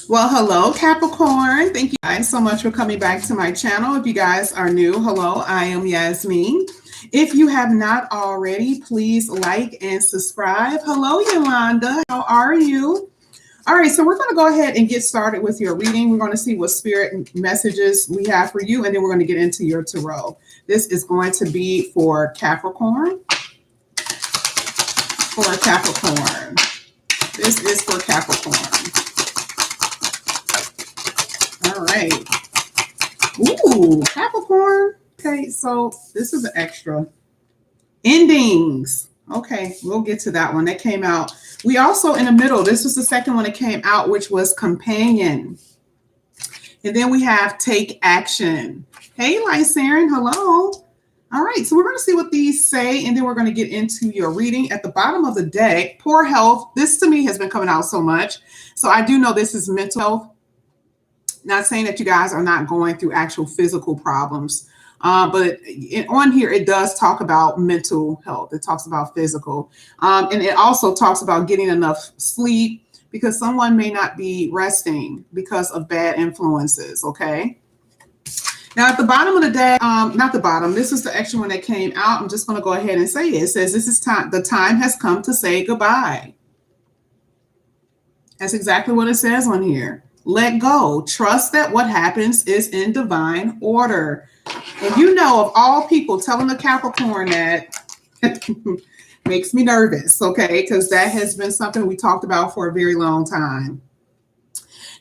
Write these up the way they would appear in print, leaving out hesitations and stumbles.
Well, hello, Capricorn. Thank you guys so much for coming back to my channel. If you guys are new, hello, I am Yasmin. If you have not already, please like and subscribe. Hello, Yolanda. How are you? All right, so we're going to go ahead and get started with your reading. We're going to see what spirit messages we have for you, and then we're going to get into your tarot. This is going to be for Capricorn. For Capricorn. This is for Capricorn. All right. Ooh, Capricorn. Okay, so this is an extra. Endings. Okay, we'll get to that one. That came out. We also, in the middle, this was the second one that came out, which was Companion. And then we have Take Action. Hey, Lysarin, hello. All right, so we're going to see what these say, and then we're going to get into your reading. At the bottom of the deck, poor health. This, to me, has been coming out so much. So I do know this is mental health. Not saying that you guys are not going through actual physical problems. But on here, it does talk about mental health. It talks about physical. And it also talks about getting enough sleep because someone may not be resting because of bad influences, okay? Now, at the bottom of the deck, not the bottom, this is the extra one that came out. I'm just going to go ahead and say it. It says, this is time. The time has come to say goodbye. That's exactly what it says on here. Let go. Trust that what happens is in divine order. And you know, of all people, telling the Capricorn that makes me nervous, okay? Because that has been something we talked about for a very long time.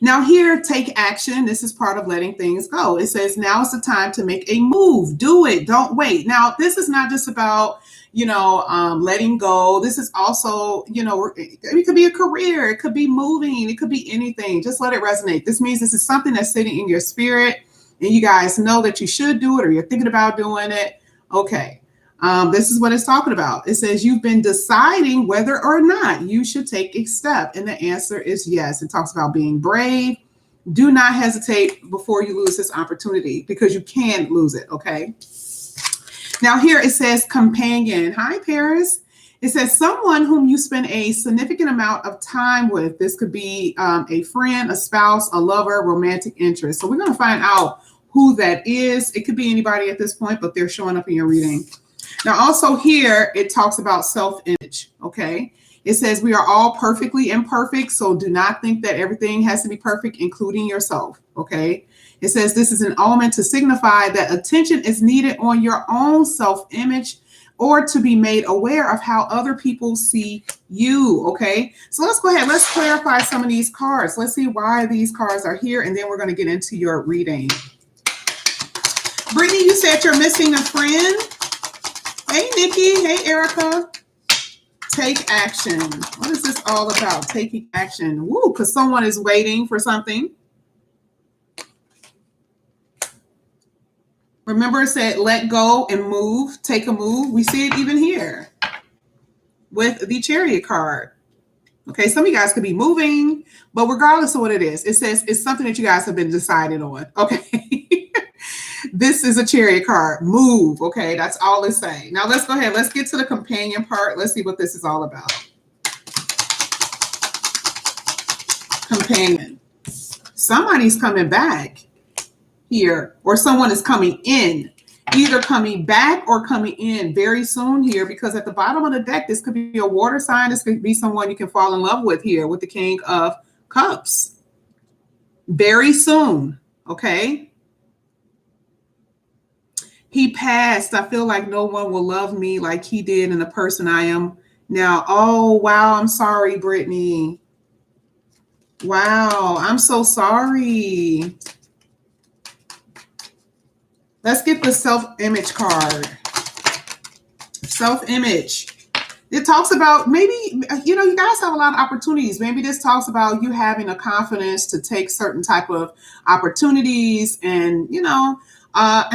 Now here, take action. This is part of letting things go. It says, now is the time to make a move. Do it. Don't wait. Now, this is not just about, letting go. This is also, it could be a career. It could be moving. It could be anything. Just let it resonate. This means this is something that's sitting in your spirit and you guys know that you should do it or you're thinking about doing it. Okay. This is what it's talking about. It says you've been deciding whether or not you should take a step. And the answer is yes. It talks about being brave. Do not hesitate before you lose this opportunity because you can lose it. Okay. Now here it says companion. Hi, Paris. It says someone whom you spend a significant amount of time with. This could be a friend, a spouse, a lover, romantic interest. So we're going to find out who that is. It could be anybody at this point, but they're showing up in your reading. Now, also here, it talks about self-image, okay? It says we are all perfectly imperfect, so do not think that everything has to be perfect, including yourself, okay? It says this is an omen to signify that attention is needed on your own self-image or to be made aware of how other people see you, okay? So let's go ahead. Let's clarify some of these cards. Let's see why these cards are here, and then we're going to get into your reading. Brittany, you said you're missing a friend. Hey, Nikki. Hey, Erica. Take action. What is this all about? Taking action. Woo, because someone is waiting for something. Remember it said let go and move, take a move. We see it even here with the Chariot card. Okay, some of you guys could be moving, but regardless of what it is, it says it's something that you guys have been decided on. Okay. This is a Chariot card. Move. Okay, that's all it's saying. Now let's go ahead. Let's get to the companion part. Let's see what this is all about. Companion. Somebody's coming back here, or someone is coming in. Either coming back or coming in very soon here, because at the bottom of the deck, this could be a water sign. This could be someone you can fall in love with here with the King of Cups. Very soon. Okay. He passed. I feel like no one will love me like he did and the person I am now. Oh, wow. I'm sorry, Brittany. Wow. I'm so sorry. Let's get the self-image card. Self-image. It talks about maybe, you guys have a lot of opportunities. Maybe this talks about you having a confidence to take certain type of opportunities and, and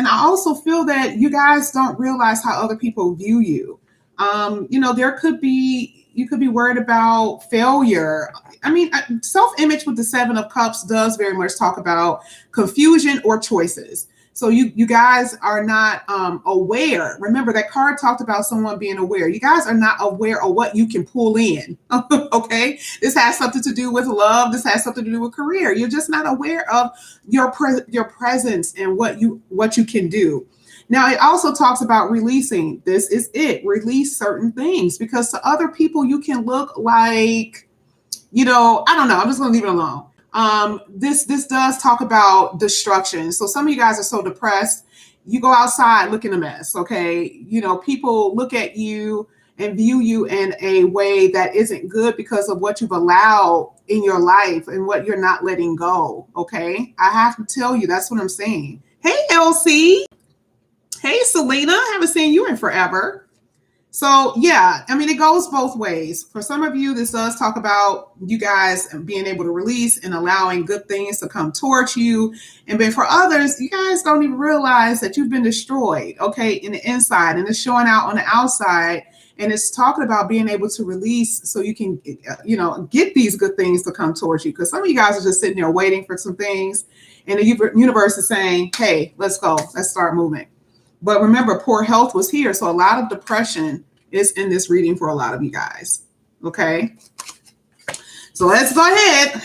I also feel that you guys don't realize how other people view you. You could be worried about failure. I mean, self-image with the Seven of Cups does very much talk about confusion or choices. So you guys are not aware. Remember, that card talked about someone being aware. You guys are not aware of what you can pull in. Okay, this has something to do with love. This has something to do with career. You're just not aware of your presence and what you can do. Now, it also talks about releasing. This is it. Release certain things, because to other people you can look like, I don't know. I'm just going to leave it alone. This does talk about destruction. So some of you guys are so depressed, you go outside looking a mess. Okay, people look at you and view you in a way that isn't good because of what you've allowed in your life and what you're not letting go. Okay, I have to tell you, that's what I'm saying. Hey, Elsie. Hey, Selena. I haven't seen you in forever. So yeah, I mean, it goes both ways. For some of you, this does talk about you guys being able to release and allowing good things to come towards you. And then for others, you guys don't even realize that you've been destroyed, okay, in the inside, and it's showing out on the outside. And it's talking about being able to release so you can, get these good things to come towards you. Because some of you guys are just sitting there waiting for some things. And the universe is saying, hey, let's go. Let's start moving. But remember, poor health was here. So a lot of depression is in this reading for a lot of you guys. Okay. So let's go ahead.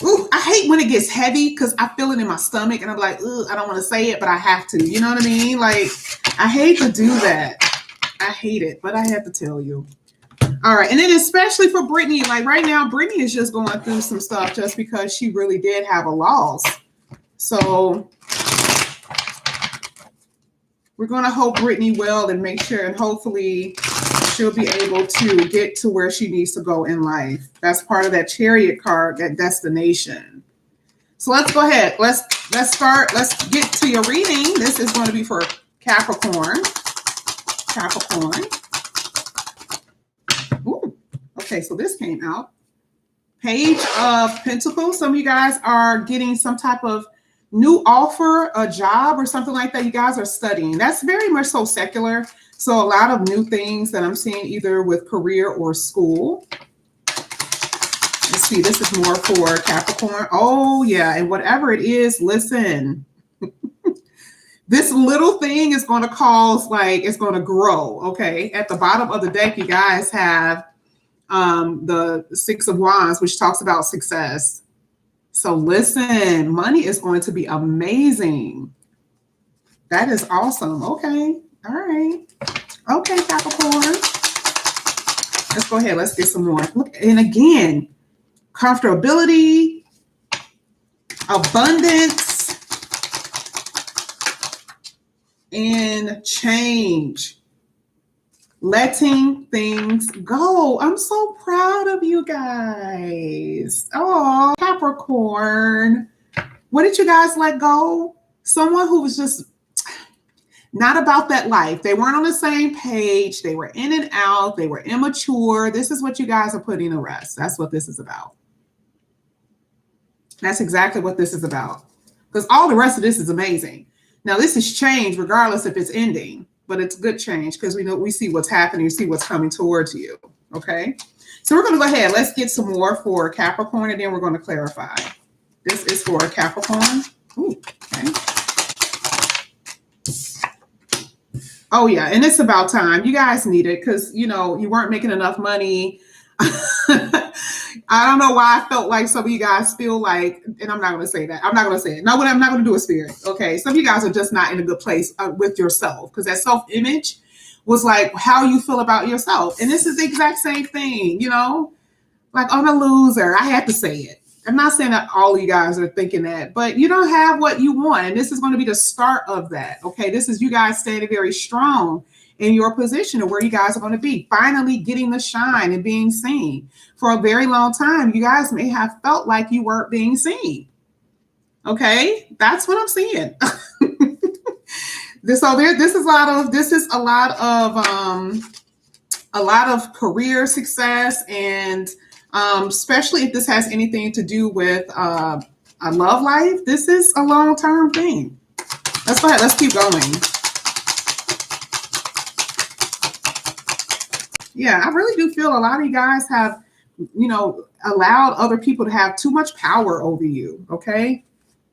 Ooh, I hate when it gets heavy because I feel it in my stomach and I'm like, ugh, I don't want to say it, but I have to. You know what I mean? Like, I hate to do that. I hate it, but I have to tell you. All right. And then especially for Brittany, like right now, Brittany is just going through some stuff just because she really did have a loss. So we're going to hope Brittany well and make sure, and hopefully she'll be able to get to where she needs to go in life. That's part of that Chariot card, that destination. So let's go ahead. Let's start. Let's get to your reading. This is going to be for Capricorn. Capricorn. Ooh. Okay, so this came out. Page of Pentacles. Some of you guys are getting some type of new offer, a job or something like that. You guys are studying. That's very much so secular. So a lot of new things that I'm seeing either with career or school. Let's see, this is more for Capricorn. Oh yeah, and whatever it is, listen. This little thing is going to cause, like, it's going to grow, okay? At the bottom of the deck, you guys have the Six of Wands, which talks about success. So listen, money is going to be amazing. That is awesome. Okay. All right. Okay, Capricorn. Let's go ahead. Let's get some more. Look, and again, comfortability, abundance, and change. Letting things go. I'm so proud of you guys. Oh, Capricorn. What did you guys let go? Someone who was just not about that life. They weren't on the same page. They were in and out. They were immature. This is what you guys are putting to rest. That's what this is about. That's exactly what this is about. Because all the rest of this is amazing. Now, this is change regardless if it's ending. But it's good change because we see what's happening, we see what's coming towards you. Okay. So we're going to go ahead. Let's get some more for Capricorn, and then we're going to clarify. This is for Capricorn. Ooh, okay. Oh yeah, and it's about time. You guys need it because you weren't making enough money. I don't know why I felt like some of you guys feel like, and I'm not going to say that. I'm not going to say it. No, what I'm not going to do is spirit. Okay. Some of you guys are just not in a good place with yourself because that self-image was like how you feel about yourself. And this is the exact same thing, like I'm a loser. I have to say it. I'm not saying that all of you guys are thinking that, but you don't have what you want. And this is going to be the start of that. Okay. This is you guys standing very strong in your position of where you guys are going to be, finally getting the shine and being seen. For a very long time, you guys may have felt like you weren't being seen. Okay, that's what I'm seeing. This is a lot of career success, and especially if this has anything to do with a love life. This is a long-term thing. Let's go ahead. Let's keep going. Yeah, I really do feel a lot of you guys have, allowed other people to have too much power over you. Okay.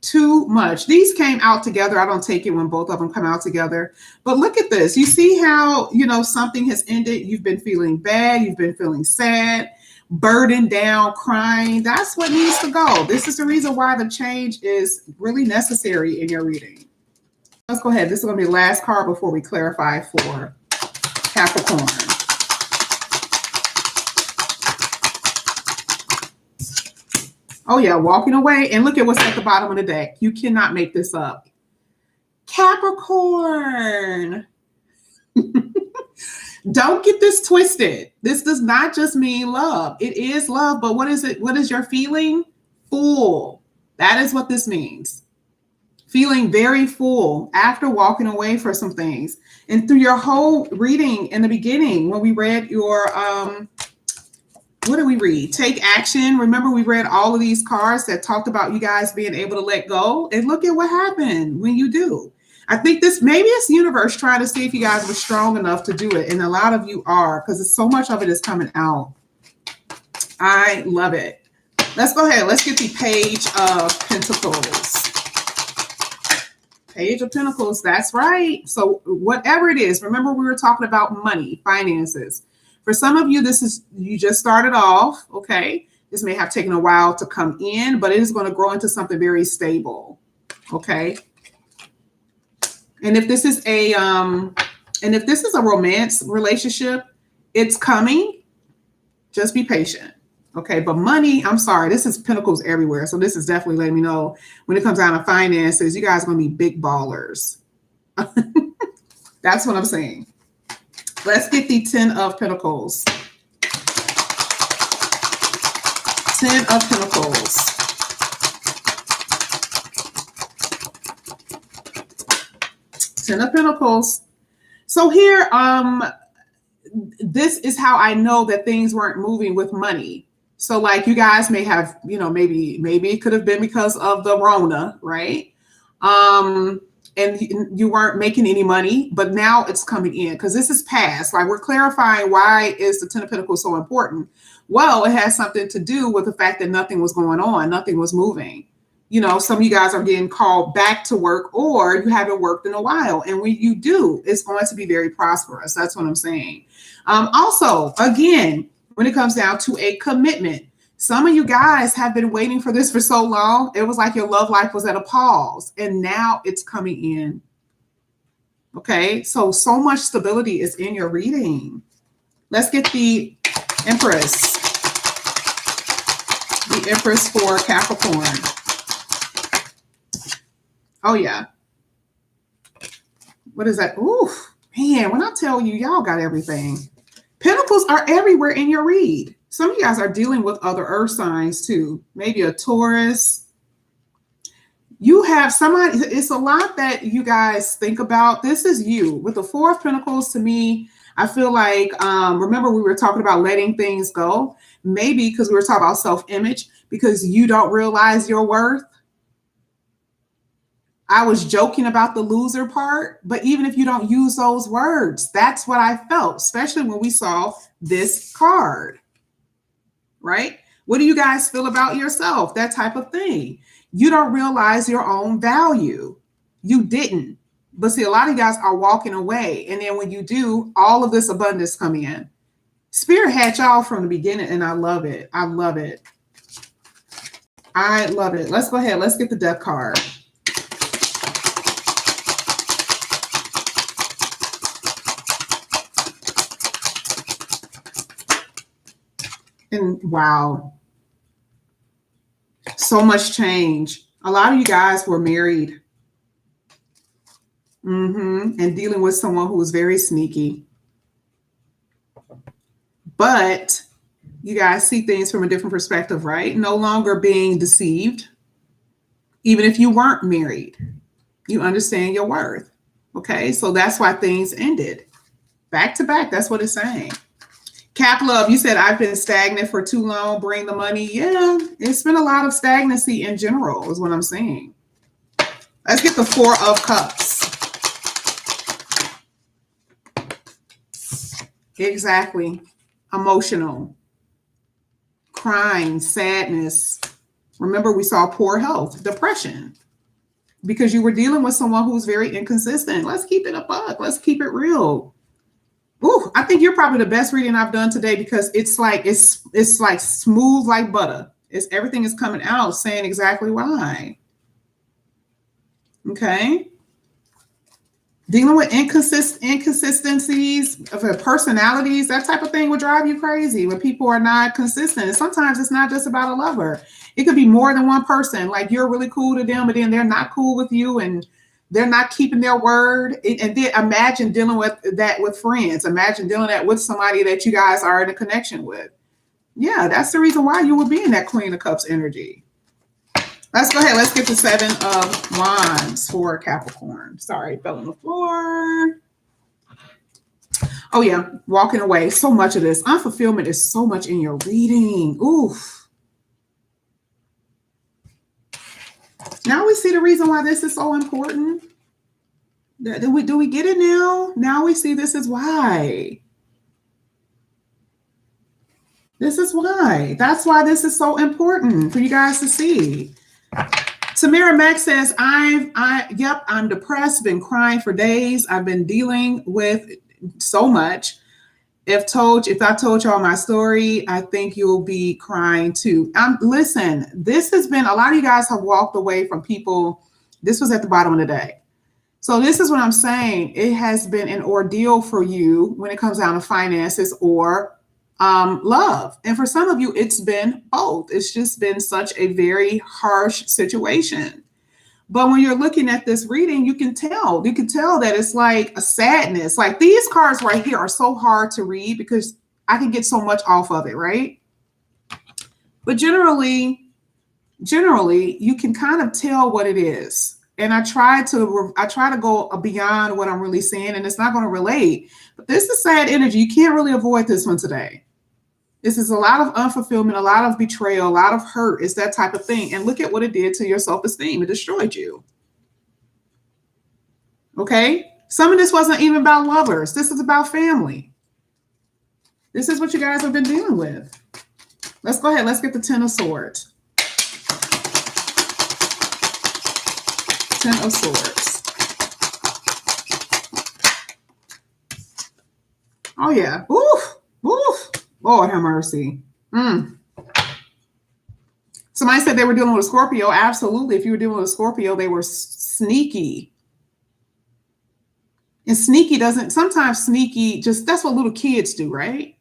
Too much. These came out together. I don't take it when both of them come out together. But look at this. You see how, something has ended. You've been feeling bad. You've been feeling sad, burdened down, crying. That's what needs to go. This is the reason why the change is really necessary in your reading. Let's go ahead. This is going to be the last card before we clarify for Capricorn. Oh, yeah, walking away. And look at what's at the bottom of the deck. You cannot make this up. Capricorn. Don't get this twisted. This does not just mean love. It is love, but what is it? What is your feeling? Full. That is what this means. Feeling very full after walking away for some things. And through your whole reading in the beginning, when we read your, what did we read? Take action. Remember, we read all of these cards that talked about you guys being able to let go. And look at what happened when you do. I think maybe it's the universe trying to see if you guys were strong enough to do it. And a lot of you are, because so much of it is coming out. I love it. Let's go ahead. Let's get the Page of Pentacles. Page of Pentacles. That's right. So whatever it is, remember we were talking about money, finances. For some of you, you just started off. Okay. This may have taken a while to come in, but it is going to grow into something very stable. Okay. And if this is a romance relationship, it's coming. Just be patient. Okay. But money, I'm sorry, this is pentacles everywhere. So this is definitely letting me know when it comes down to finances, you guys are going to be big ballers. That's what I'm saying. Let's get the 10 of Pentacles. 10 of Pentacles. 10 of Pentacles. So here, this is how I know that things weren't moving with money. So like you guys may have, maybe it could have been because of the Rona, right? And you weren't making any money, but now it's coming in because this is past. Like we're clarifying why is the 10 of Pentacles so important? Well, it has something to do with the fact that nothing was going on. Nothing was moving. Some of you guys are getting called back to work or you haven't worked in a while. And when you do, it's going to be very prosperous. That's what I'm saying. Also, again, when it comes down to a commitment, some of you guys have been waiting for this for so long. It was like your love life was at a pause and now it's coming in. Okay. So much stability is in your reading. Let's get the Empress. The Empress for Capricorn. Oh, yeah. What is that? Oof, man, when I tell you, y'all got everything. Pentacles are everywhere in your read. Some of you guys are dealing with other earth signs too. Maybe a Taurus. You have somebody, it's a lot that you guys think about. This is you. With the 4 of Pentacles, to me, I feel like, remember we were talking about letting things go. Maybe because we were talking about self-image, because you don't realize your worth. I was joking about the loser part, but even if you don't use those words, that's what I felt, especially when we saw this card, right? What do you guys feel about yourself? That type of thing. You don't realize your own value. You didn't. But see, a lot of you guys are walking away. And then when you do, all of this abundance come in. Spirit had y'all from the beginning, and I love it. I love it. I love it. Let's go ahead. Let's get the Death card. And wow, so much change. A lot of you guys were married and dealing with someone who was very sneaky. But you guys see things from a different perspective, right? No longer being deceived. Even if you weren't married, you understand your worth. Okay, so that's why things ended. Back to back, that's what it's saying. Cap Love, you said I've been stagnant for too long. Bring the money. Yeah, it's been a lot of stagnancy in general is what I'm saying. Let's get the 4 of Cups. Exactly. Emotional. Crying, sadness. Remember, we saw poor health, depression. because you were dealing with someone who's very inconsistent. Let's keep it a buck. Let's keep it real. Ooh, I think you're probably the best reading I've done today, because it's like smooth like butter. It's everything is coming out saying exactly why. Okay. Dealing with inconsistencies of personalities, that type of thing would drive you crazy when people are not consistent. And sometimes it's not just about a lover. It could be more than one person. Like you're really cool to them, but then they're not cool with you, and they're not keeping their word. And then imagine dealing with that with friends. Imagine dealing that with somebody that you guys are in a connection with. Yeah, that's the reason why you would be in that Queen of Cups energy. Let's go ahead. Let's get the 7 of Wands for Capricorn. Sorry, fell on the floor. Oh, yeah. Walking away. So much of this. Unfulfillment is so much in your reading. Oof. Now we see the reason why this is so important. Do we get it now? Now we see this is why. This is why. That's why this is so important for you guys to see. Samira Mack says, I'm depressed, been crying for days. I've been dealing with so much. If I told y'all my story, I think you'll be crying too. Listen, this has been, a lot of you guys have walked away from people. This was at the bottom of the day. So this is what I'm saying. It has been an ordeal for you when it comes down to finances or love. And for some of you, it's been both. It's just been such a very harsh situation. But when you're looking at this reading, you can tell that it's like a sadness. Like these cards right here are so hard to read because I can get so much off of it, right? But generally, you can kind of tell what it is. And I try to go beyond what I'm really saying, and it's not going to relate. But this is sad energy. You can't really avoid this one today. This is a lot of unfulfillment, a lot of betrayal, a lot of hurt. It's that type of thing. And look at what it did to your self-esteem. It destroyed you. Okay? Some of this wasn't even about lovers. This is about family. This is what you guys have been dealing with. Let's go ahead. Let's get the 10 of Swords. 10 of Swords. Oh, yeah. Oof. Oof. Lord have mercy. Somebody said they were dealing with a Scorpio. Absolutely. If you were dealing with a Scorpio, they were sneaky. And sometimes sneaky, that's what little kids do, right?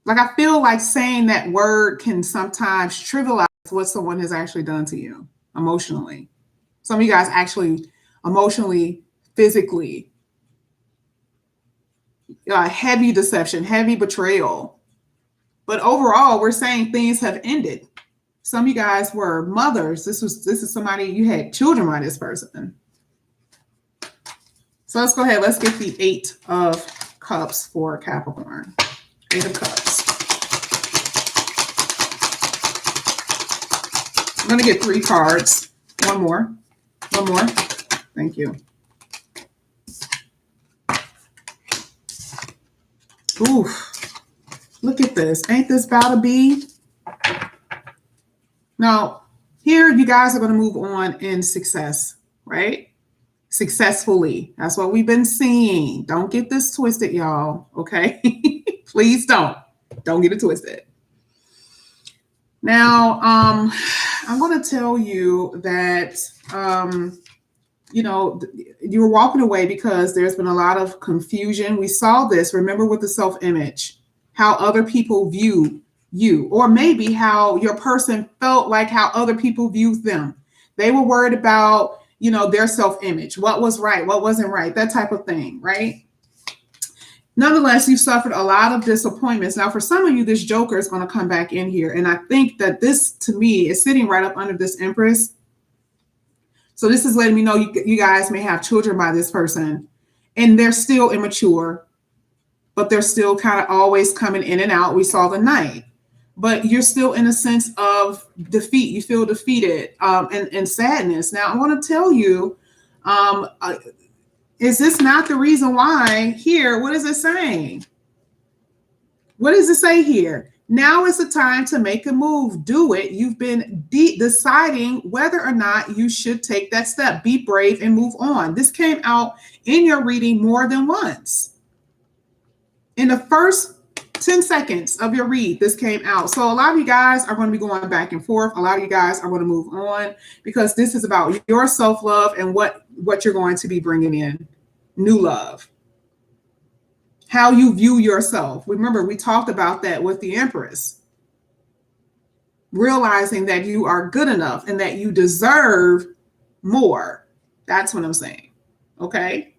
Like I feel like saying that word can sometimes trivialize what someone has actually done to you emotionally. Some of you guys actually emotionally, physically, heavy deception, heavy betrayal. But overall, we're saying things have ended. Some of you guys were mothers. This is somebody, you had children by this person. So let's go ahead. Let's get the 8 of Cups for Capricorn. 8 of Cups. I'm going to get 3 cards. One more. Thank you. Oof. Look at this. Ain't this about to be? Now, here you guys are going to move on in success, right? Successfully. That's what we've been seeing. Don't get this twisted, y'all. Okay? Please don't. Don't get it twisted. Now, I'm going to tell you that, you were walking away because there's been a lot of confusion. We saw this, remember, with the self-image, how other people view you, or maybe how your person felt like how other people viewed them. They were worried about, their self-image, what was right, what wasn't right, that type of thing, right? Nonetheless, you suffered a lot of disappointments. Now, for some of you, this Joker is going to come back in here. And I think that this, to me, is sitting right up under this Empress. So this is letting me know you guys may have children by this person. And they're still immature, but they're still kind of always coming in and out. We saw the Knight. But you're still in a sense of defeat. You feel defeated and sadness. Now, I want to tell you, is this not the reason why here? What is it saying? What does it say here? Now is the time to make a move. Do it. You've been deciding whether or not you should take that step. Be brave and move on. This came out in your reading more than once. In the first 10 seconds of your read, this came out. So a lot of you guys are going to be going back and forth. A lot of you guys are going to move on because this is about your self-love and what you're going to be bringing in. New love. How you view yourself. Remember, we talked about that with the Empress. Realizing that you are good enough and that you deserve more. That's what I'm saying. Okay?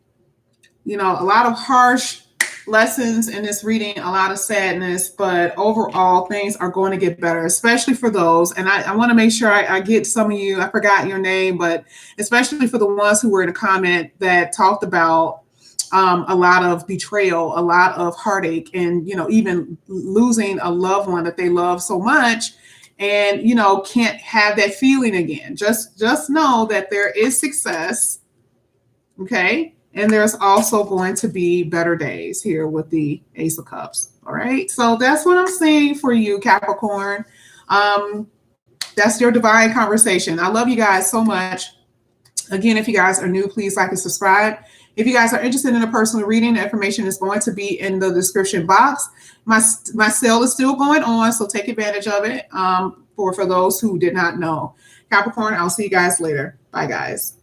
You know, a lot of harsh lessons in this reading, a lot of sadness, but overall things are going to get better, especially for those. And I want to make sure I get some of you, I forgot your name, but especially for the ones who were in a comment that talked about a lot of betrayal, a lot of heartache, and, you know, even losing a loved one that they love so much and, you know, can't have that feeling again. Just know that there is success. Okay. And there's also going to be better days here with the Ace of Cups. All right. So that's what I'm saying for you, Capricorn. That's your divine conversation. I love you guys so much. Again, if you guys are new, please like and subscribe. If you guys are interested in a personal reading, the information is going to be in the description box. My sale is still going on, so take advantage of it for those who did not know. Capricorn, I'll see you guys later. Bye, guys.